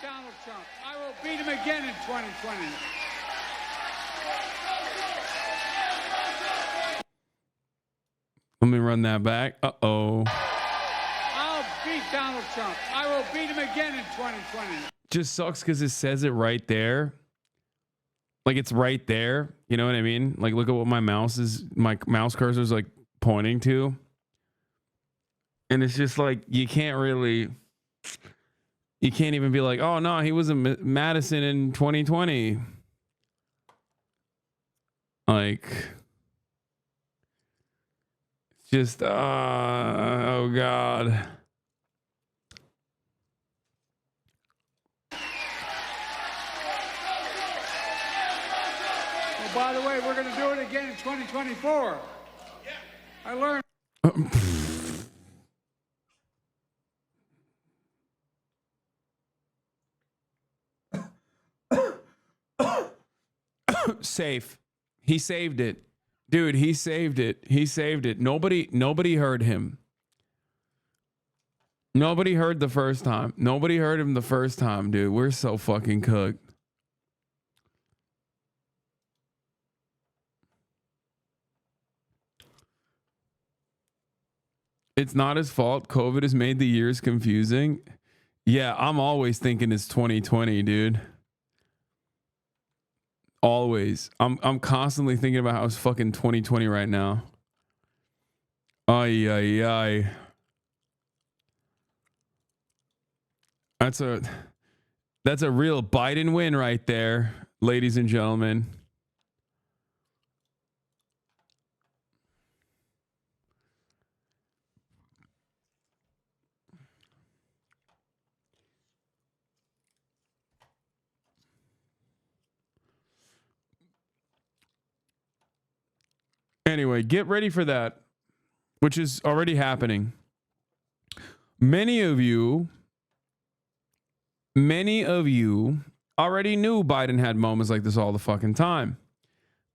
Donald Trump. I will beat him again in 2020. Let me run that back. Uh-oh. I'll beat Donald Trump. I will beat him again in 2020. Just sucks because it says it right there. Like it's right there. You know what I mean? Like look at what my mouse cursor is like pointing to. And it's just like you can't even be like, oh no, he was in Madison in 2020. Like it's just oh God. Oh, by the way, we're going to do it again in 2024. Yeah. I learned. Safe. He saved it. Dude, he saved it. He saved it. Nobody heard him. Nobody heard the first time. Nobody heard him the first time, dude. We're so fucking cooked. It's not his fault. COVID has made the years confusing. Yeah, I'm always thinking it's 2020, dude. Always. I'm constantly thinking about how it's fucking 2020 right now. Ay, ay, ay. That's a real Biden win right there, ladies and gentlemen. Anyway, get ready for that, which is already happening. Many of you already knew Biden had moments like this all the fucking time.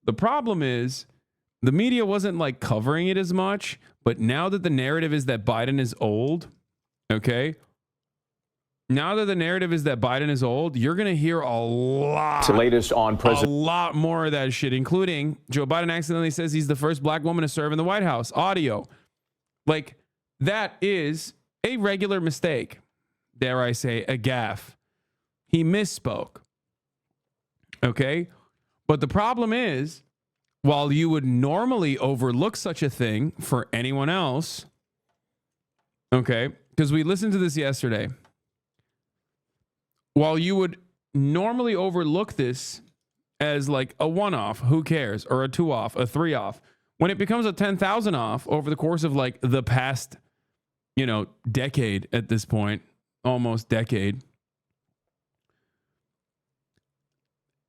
The problem is the media wasn't like covering it as much, but now that the narrative is that Biden is old, okay? Now that the narrative is that Biden is old, you're going to hear a lot more of that shit, including Joe Biden accidentally says he's the first black woman to serve in the White House. Audio. Like, that is a regular mistake. Dare I say, a gaffe. He misspoke. Okay? But the problem is, while you would normally overlook such a thing for anyone else, okay, because we listened to this yesterday. While you would normally overlook this as like a one-off, who cares, or a two-off, a three-off, when it becomes a 10,000 off over the course of like the past, decade at this point, almost decade,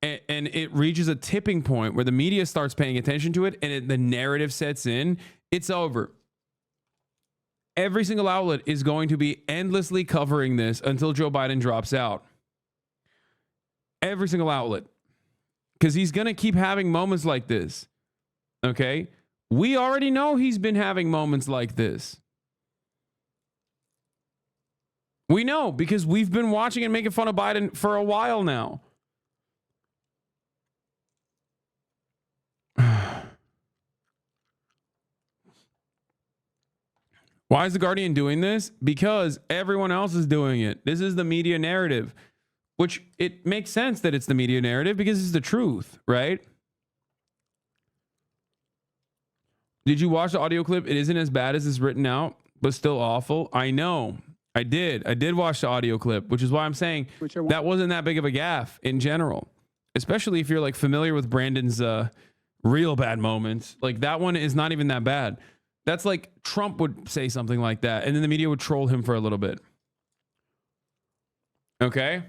and it reaches a tipping point where the media starts paying attention to it and the narrative sets in, it's over. Every single outlet is going to be endlessly covering this until Joe Biden drops out. Every single outlet. Because he's going to keep having moments like this. Okay? We already know he's been having moments like this. We know because we've been watching and making fun of Biden for a while now. Why is The Guardian doing this? Because everyone else is doing it. This is the media narrative, which it makes sense that it's the media narrative because it's the truth, right? Did you watch the audio clip? It isn't as bad as it's written out, but still awful. I know. I did watch the audio clip, which is why I'm saying that wasn't that big of a gaffe in general, especially if you're like familiar with Brandon's real bad moments. Like that one is not even that bad. That's like Trump would say something like that, and then the media would troll him for a little bit. Okay?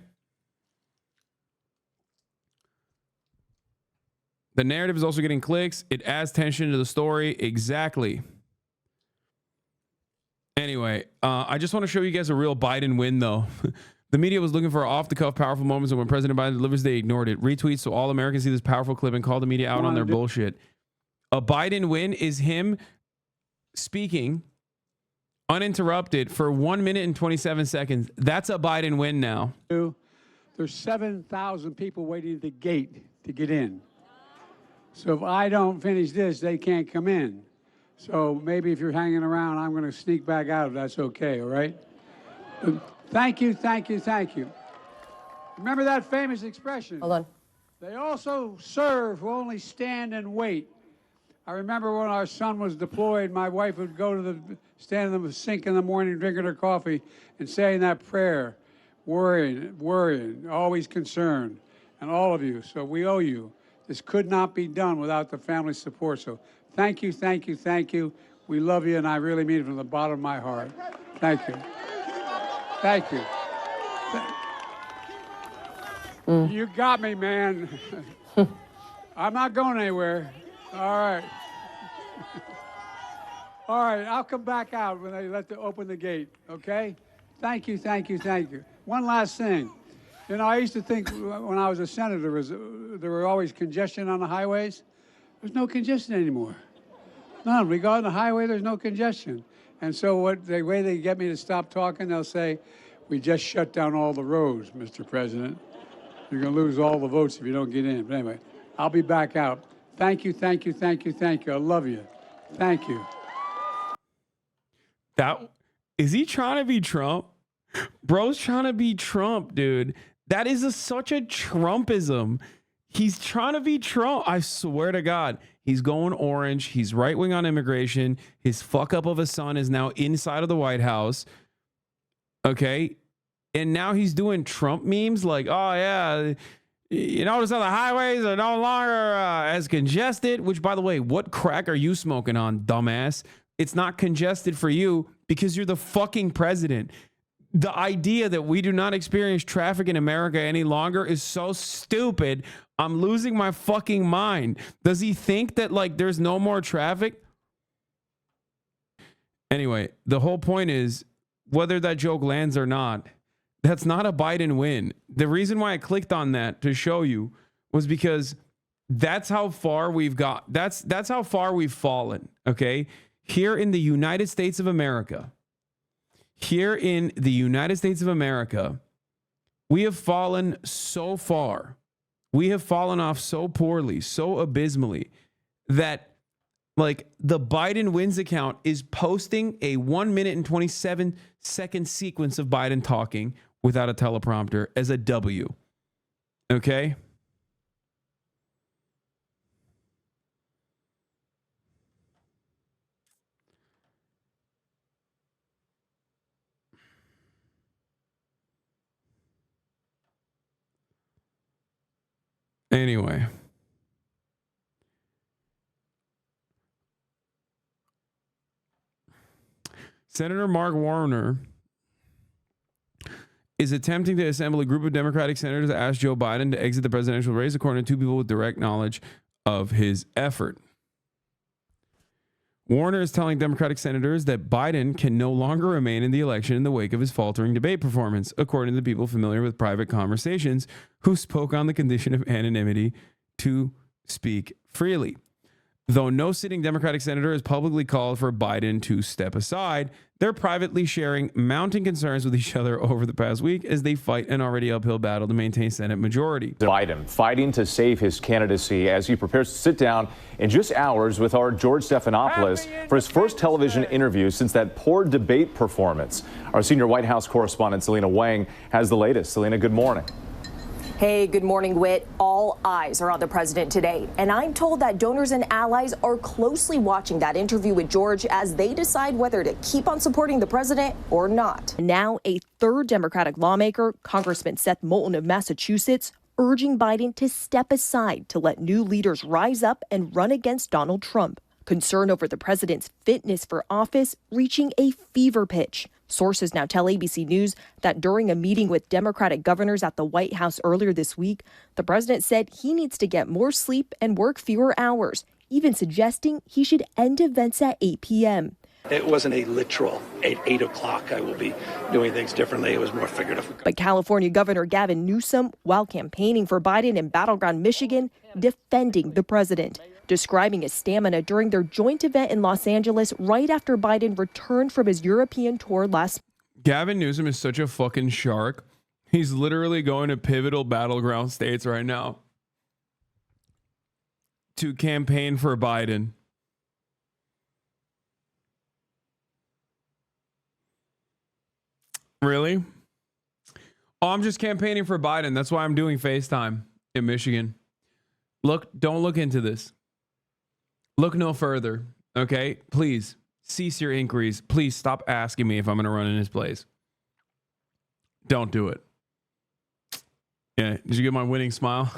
The narrative is also getting clicks. It adds tension to the story. Exactly. Anyway, I just want to show you guys a real Biden win, though. The media was looking for off-the-cuff powerful moments, and when President Biden delivers, they ignored it. Retweets so all Americans see this powerful clip and call the media out on their bullshit. A Biden win is him speaking uninterrupted for 1 minute and 27 seconds. That's a Biden win now. there's 7,000 people waiting at the gate to get in. So if I don't finish this, they can't come in. So maybe if you're hanging around, I'm going to sneak back out if that's okay, all right? Thank you, thank you, thank you. Remember that famous expression? Hold on. They also serve who only stand and wait. I remember when our son was deployed, my wife would go to stand in the sink in the morning, drinking her coffee, and saying that prayer, worrying, always concerned, and all of you. So we owe you. This could not be done without the family support. So thank you, thank you, thank you. We love you, and I really mean it from the bottom of my heart. Thank you. Thank you. You got me, man. I'm not going anywhere. All right. All right, I'll come back out when they open the gate, okay? Thank you, thank you, thank you. One last thing. You know, I used to think when I was a senator, there were always congestion on the highways. There's no congestion anymore. None. We go on the highway, there's no congestion. And so the way they get me to stop talking, they'll say, we just shut down all the roads, Mr. President. You're going to lose all the votes if you don't get in. But anyway, I'll be back out. Thank you, thank you, thank you, thank you. I love you. Thank you. Is he trying to be Trump? Bro's trying to be Trump, dude. That is such a Trumpism. He's trying to be Trump. I swear to God. He's going orange. He's right wing on immigration. His fuck up of a son is now inside of the White House. Okay. And now he's doing Trump memes like, oh, yeah, you notice how the highways are no longer as congested, which, by the way, what crack are you smoking on, dumbass? It's not congested for you because you're the fucking president. The idea that we do not experience traffic in America any longer is so stupid. I'm losing my fucking mind. Does he think that, like, there's no more traffic? Anyway, the whole point is, whether that joke lands or not, that's not a Biden win. The reason why I clicked on that to show you was because that's how far we've got. That's how far we've fallen, okay? Here in the United States of America, we have fallen so far. We have fallen off so poorly, so abysmally, that like the Biden wins account is posting a 1 minute and 27-second sequence of Biden talking without a teleprompter as a W. Okay? Anyway. Senator Mark Warner is attempting to assemble a group of Democratic senators to ask Joe Biden to exit the presidential race, according to two people with direct knowledge of his effort. Warner is telling Democratic senators that Biden can no longer remain in the election in the wake of his faltering debate performance, according to people familiar with private conversations who spoke on the condition of anonymity to speak freely. Though no sitting Democratic senator has publicly called for Biden to step aside, they're privately sharing mounting concerns with each other over the past week as they fight an already uphill battle to maintain Senate majority. Biden fighting to save his candidacy as he prepares to sit down in just hours with our George Stephanopoulos for his first television interview since that poor debate performance. Our senior White House correspondent Selena Wang has the latest. Selena, good morning. Hey, good morning, Whit. All eyes are on the president today, and I'm told that donors and allies are closely watching that interview with George as they decide whether to keep on supporting the president or not. Now, a third Democratic lawmaker, Congressman Seth Moulton of Massachusetts, urging Biden to step aside to let new leaders rise up and run against Donald Trump. Concern over the president's fitness for office reaching a fever pitch. Sources now tell ABC News that during a meeting with Democratic governors at the White House earlier this week, the president said he needs to get more sleep and work fewer hours, even suggesting he should end events at 8 p.m. It wasn't a literal at 8 o'clock I will be doing things differently. It was more figurative. But California Governor Gavin Newsom, while campaigning for Biden in battleground Michigan, defending the president, describing his stamina during their joint event in Los Angeles right after Biden returned from his European tour last. Gavin Newsom is such a fucking shark He's literally going to pivotal battleground states right now to campaign for Biden. Really? Oh, I'm just campaigning for Biden. That's why I'm doing FaceTime in Michigan. Look, don't look into this. Look no further. Okay? Please cease your inquiries. Please stop asking me if I'm going to run in his place. Don't do it. Yeah. Did you get my winning smile?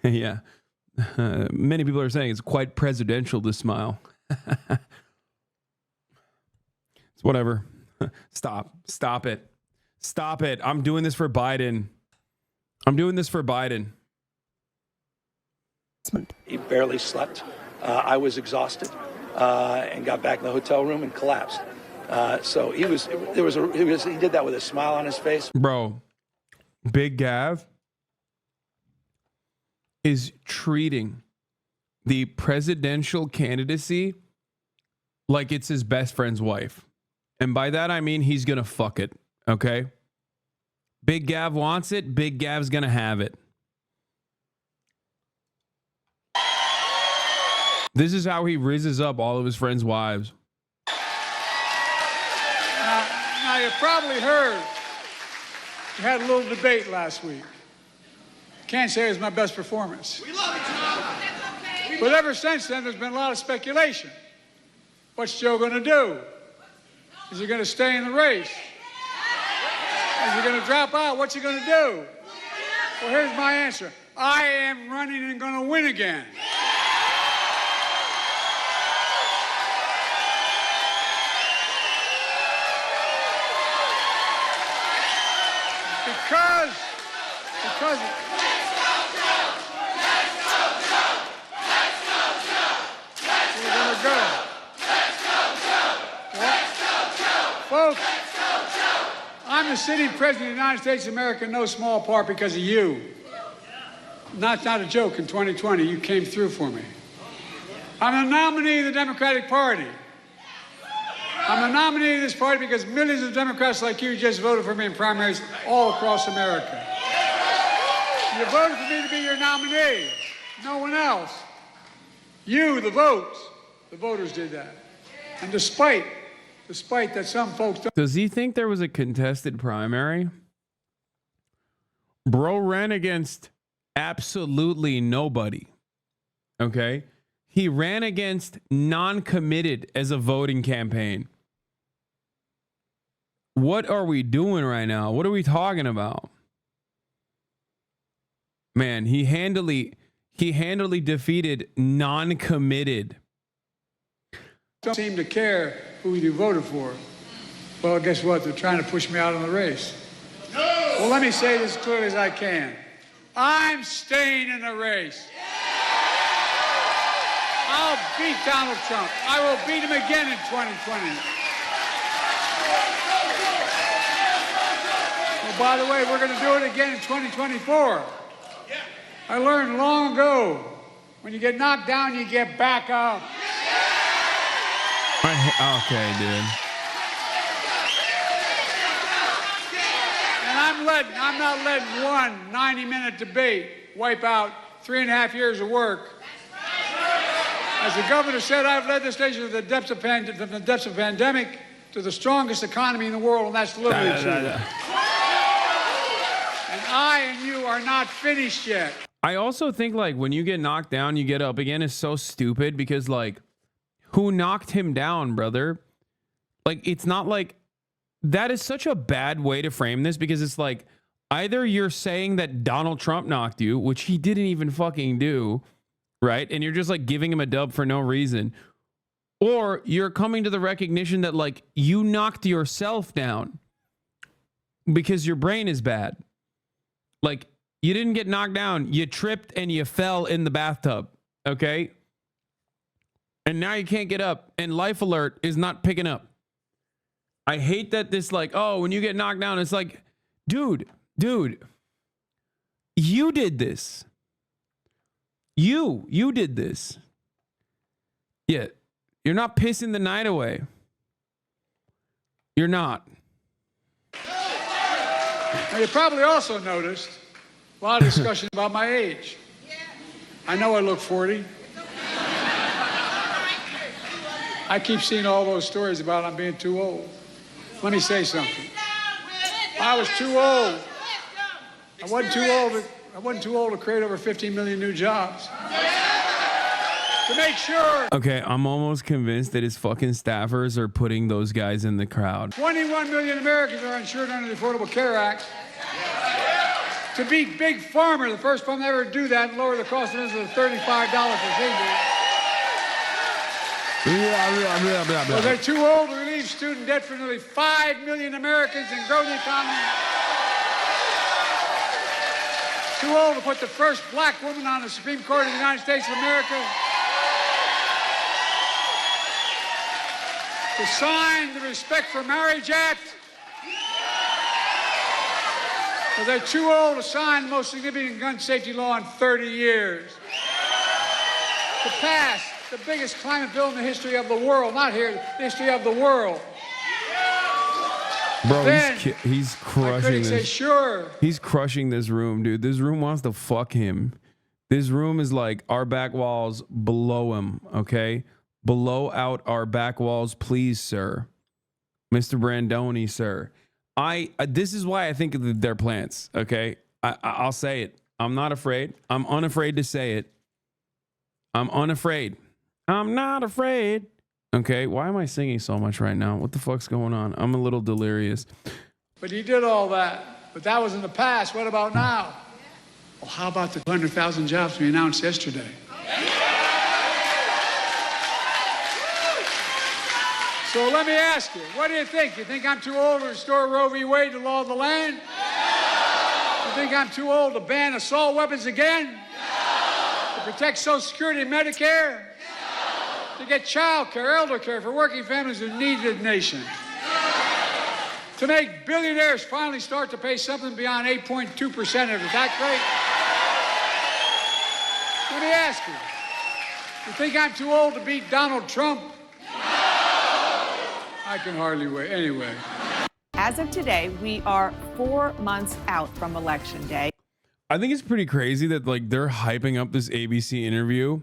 Yeah. Many people are saying it's quite presidential, this smile. It's whatever. Stop it. Stop it. I'm doing this for Biden. He barely slept. I was exhausted and got back in the hotel room and collapsed. So he did that with a smile on his face. Bro, Big Gav is treating the presidential candidacy like it's his best friend's wife. And by that, I mean he's going to fuck it. Okay? Big Gav wants it. Big Gav's going to have it. This is how he rizzes up all of his friends' wives. Now you probably heard we had a little debate last week. Can't say it was my best performance. We love it, Joe. But ever since then, there's been a lot of speculation. What's Joe going to do? Is he going to stay in the race? Is he going to drop out? What's he going to do? Well, here's my answer. I am running and going to win again. Because we're going to go. Folks, I'm the sitting president of the United States of America in no small part because of you. Not a joke. In 2020, you came through for me. I'm the nominee of the Democratic Party. I'm the nominee of this party because millions of Democrats like you just voted for me in primaries all across America. You voted for me to be your nominee. No one else. You, the voters did that. And despite that some folks don't. Does he think there was a contested primary? Bro ran against absolutely nobody. Okay? He ran against non-committed as a voting campaign. What are we doing right now? What are we talking about? Man, he handily defeated non-committed. Don't seem to care who you voted for. Well, guess what? They're trying to push me out of the race. No! Well, let me say this as clearly as I can. I'm staying in the race. I'll beat Donald Trump. I will beat him again in 2020. Well, by the way, we're going to do it again in 2024. I learned long ago, when you get knocked down, you get back up. Okay, dude. And I'm not letting one 90-minute debate wipe out 3.5 years of work. As the governor said, I've led this nation from the depths of pandemic to the strongest economy in the world, and that's literally true. And I and you are not finished yet. I also think, like, when you get knocked down, you get up again is so stupid because, like, who knocked him down, brother? Like, it's not like that is such a bad way to frame this because it's like either you're saying that Donald Trump knocked you, which he didn't even fucking do, right? And you're just like giving him a dub for no reason. Or you're coming to the recognition that like you knocked yourself down because your brain is bad. Like you didn't get knocked down. You tripped and you fell in the bathtub. Okay. And now you can't get up and Life Alert is not picking up. I hate that this like, oh, when you get knocked down, it's like, dude, you did this. You did this. Yeah. You're not pissing the night away. You're not. Now, you probably also noticed a lot of discussion about my age. I know I look 40. I keep seeing all those stories about I'm being too old. Let me say something. I was too old. I wasn't too old to create over 15 million new jobs. To make sure. Okay, I'm almost convinced that his fucking staffers are putting those guys in the crowd. 21 million Americans are insured under the Affordable Care Act. To beat Big Pharma, the first one to ever do that, and lower the cost of it to $35 procedure. Well, they're too old to relieve student debt for nearly 5 million Americans and grow the economy. Too old to put the first black woman on the Supreme Court of the United States of America. To sign the Respect for Marriage Act. Well, they're too old to sign the most significant gun safety law in 30 years. To pass the biggest climate bill in the history of the world, not here, the history of the world. Bro, Then, he's crushing critics say, this. sure. He's crushing this room, dude. This room wants to fuck him. This room is like our back walls below him, okay? Below out our back walls, please, sir. Mr. Brandoni, sir. This is why I think that they're plants, okay? I'll say it. I'm not afraid. I'm unafraid to say it. I'm unafraid. I'm not afraid. Okay, why am I singing so much right now? What the fuck's going on? I'm a little delirious. But he did all that. But that was in the past. What about now? Well, how about the 100,000 jobs we announced yesterday? So let me ask you, what do you think? You think I'm too old to restore Roe v. Wade, the law of the land? You think I'm too old to ban assault weapons again? To protect Social Security and Medicare? To get child care, elder care for working families who need the nation? To make billionaires finally start to pay something beyond 8.2% of the tax rate? Let me ask you, you think I'm too old to beat Donald Trump? I can hardly wait. Anyway. As of today, we are 4 months out from Election Day. I think it's pretty crazy that like they're hyping up this ABC interview.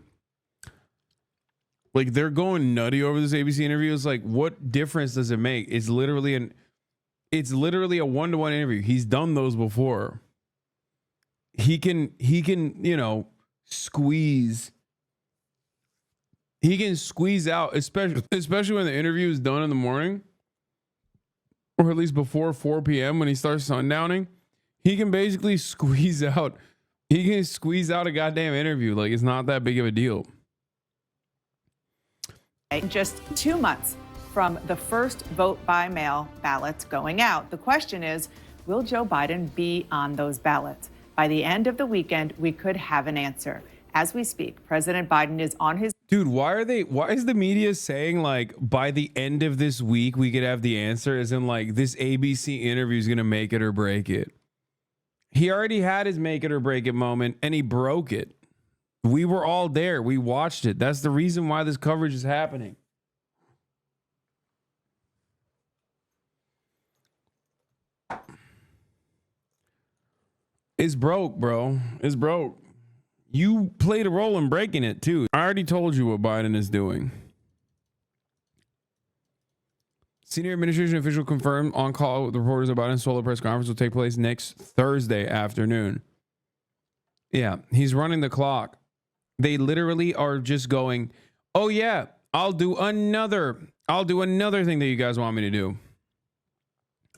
Like they're going nutty over this ABC interview. It's like, what difference does it make? It's literally a one-to-one interview. He's done those before. He can, you know, squeeze. He can squeeze out, especially when the interview is done in the morning, or at least before 4 p.m. when he starts sundowning. He can basically squeeze out. He can squeeze out a goddamn interview. Like it's not that big of a deal. Just 2 months from the first vote by mail ballots going out. The question is, will Joe Biden be on those ballots? By the end of the weekend, we could have an answer. As we speak, President Biden is on his... Dude, why is the media saying like by the end of this week we could have the answer, as in like this ABC interview is going to make it or break it? He already had his make it or break it moment and he broke it. We were all there. We watched it. That's the reason why this coverage is happening. It's broke, bro. It's broke. You played a role in breaking it too. I already told you what Biden is doing. Senior administration official confirmed on call with reporters that Biden's solo press conference will take place next Thursday afternoon. Yeah, he's running the clock. They literally are just going, oh yeah, I'll do another thing that you guys want me to do.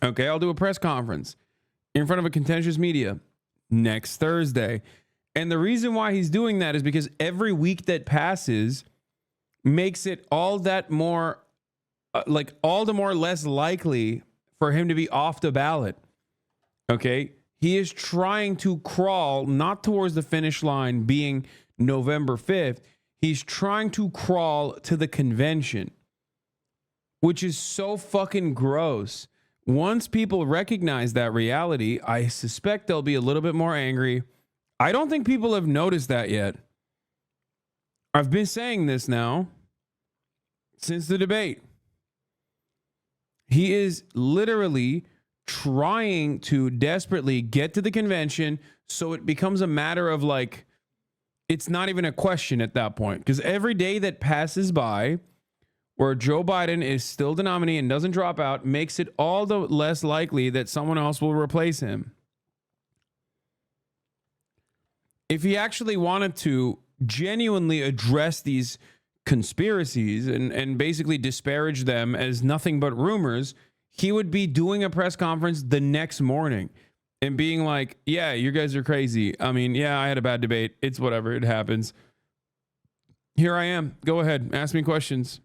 Okay, I'll do a press conference in front of a contentious media next Thursday. And the reason why he's doing that is because every week that passes makes it all that more, all the more less likely for him to be off the ballot. Okay. He is trying to crawl, not towards the finish line being November 5th. He's trying to crawl to the convention, which is so fucking gross. Once people recognize that reality, I suspect they'll be a little bit more angry. I don't think people have noticed that yet. I've been saying this now since the debate. He is literally trying to desperately get to the convention so it becomes a matter of like, it's not even a question at that point. Because every day that passes by where Joe Biden is still the nominee and doesn't drop out makes it all the less likely that someone else will replace him. If he actually wanted to genuinely address these conspiracies and basically disparage them as nothing but rumors, he would be doing a press conference the next morning and being like, yeah, you guys are crazy. I mean, yeah, I had a bad debate. It's whatever. It happens. Here I am. Go ahead. Ask me questions.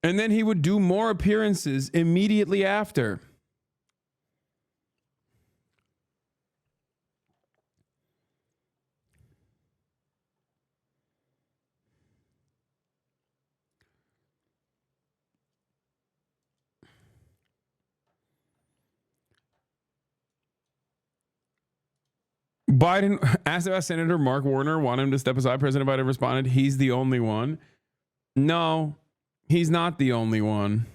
And then he would do more appearances immediately after. Biden asked about Senator Mark Warner, want him to step aside. President Biden responded, he's the only one. No, he's not the only one.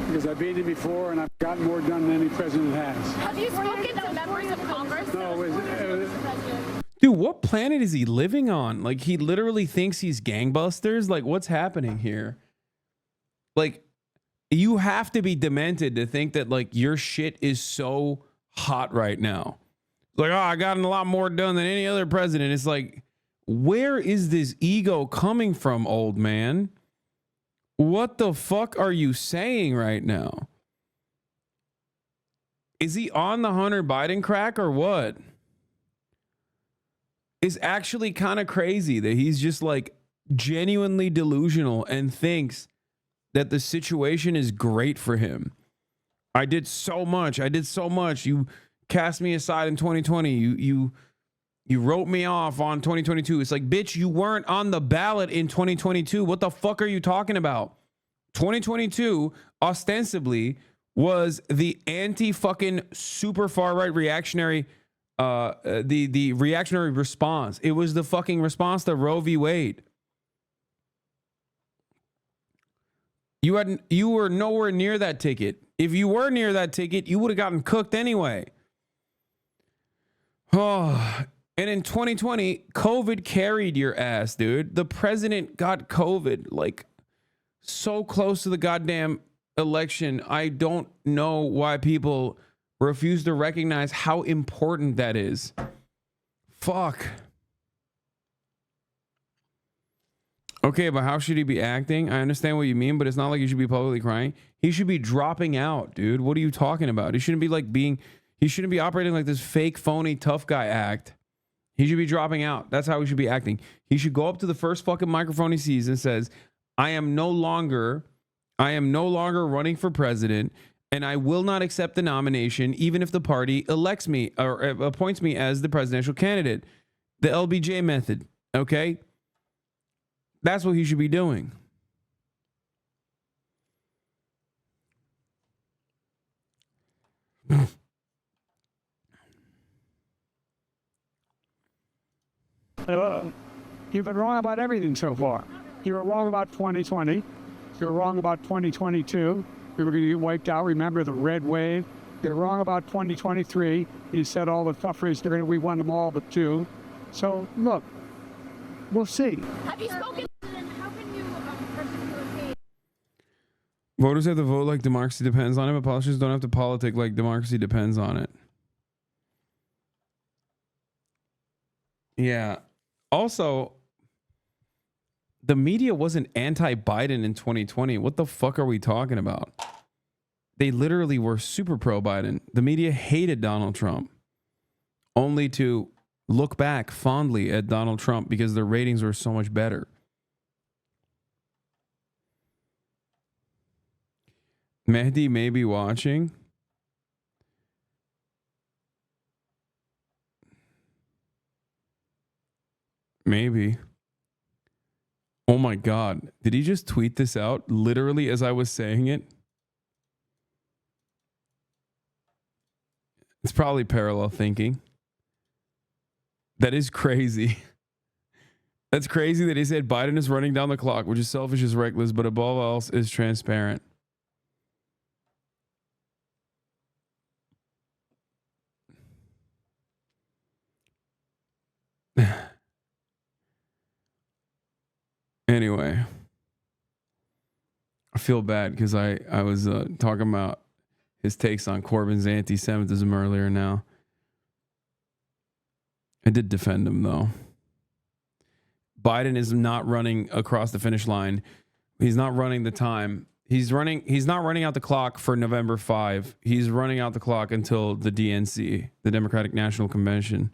Because I beat him before and I've gotten more done than any president has. Have you spoken to members of Congress? No, Dude, what planet is he living on? Like, he literally thinks he's gangbusters? Like, what's happening here? Like, you have to be demented to think that, like, your shit is so hot right now. Like, oh, I got a lot more done than any other president. It's like, where is this ego coming from, old man? What the fuck are you saying right now? Is he on the Hunter Biden crack or what? It's actually kind of crazy that he's just like genuinely delusional and thinks that the situation is great for him. I did so much. You cast me aside in 2020. You wrote me off on 2022. It's like, bitch, you weren't on the ballot in 2022. What the fuck are you talking about? 2022 ostensibly was the anti-fucking super far right reactionary the reactionary response. It was the fucking response to Roe v. Wade. You were nowhere near that ticket. If you were near that ticket, you would have gotten cooked anyway. Oh, and in 2020, COVID carried your ass, dude. The president got COVID like so close to the goddamn election. I don't know why people refuse to recognize how important that is. Fuck. Okay, but how should he be acting? I understand what you mean, but it's not like he should be publicly crying. He should be dropping out, dude. What are you talking about? He shouldn't be operating like this fake, phony, tough guy act. He should be dropping out. That's how he should be acting. He should go up to the first fucking microphone he sees and says, I am no longer running for president. And I will not accept the nomination, even if the party elects me or appoints me as the presidential candidate. The LBJ method, okay? That's what he should be doing. You've been wrong about everything so far. You were wrong about 2020. You were wrong about 2022. We were going to get wiped out. Remember the red wave? You're wrong about 2023. You said all the tough races, we won them all but two. So, look, we'll see. Have you spoken? How can you personally? Voters have to vote like democracy depends on it, but politicians don't have to politic like democracy depends on it. Yeah. Also, the media wasn't anti-Biden in 2020. What the fuck are we talking about? They literally were super pro-Biden. The media hated Donald Trump, only to look back fondly at Donald Trump because their ratings were so much better. Mehdi may be watching. Maybe. Oh my God. Did he just tweet this out literally as I was saying it? It's probably parallel thinking. That is crazy. That's crazy that he said Biden is running down the clock, which is selfish, is reckless, but above all else is transparent. Anyway, I feel bad because I was talking about his takes on Corbyn's anti-Semitism earlier now. I did defend him, though. Biden is not running across the finish line. He's not running the time. He's not running out the clock for November 5. He's running out the clock until the DNC, the Democratic National Convention.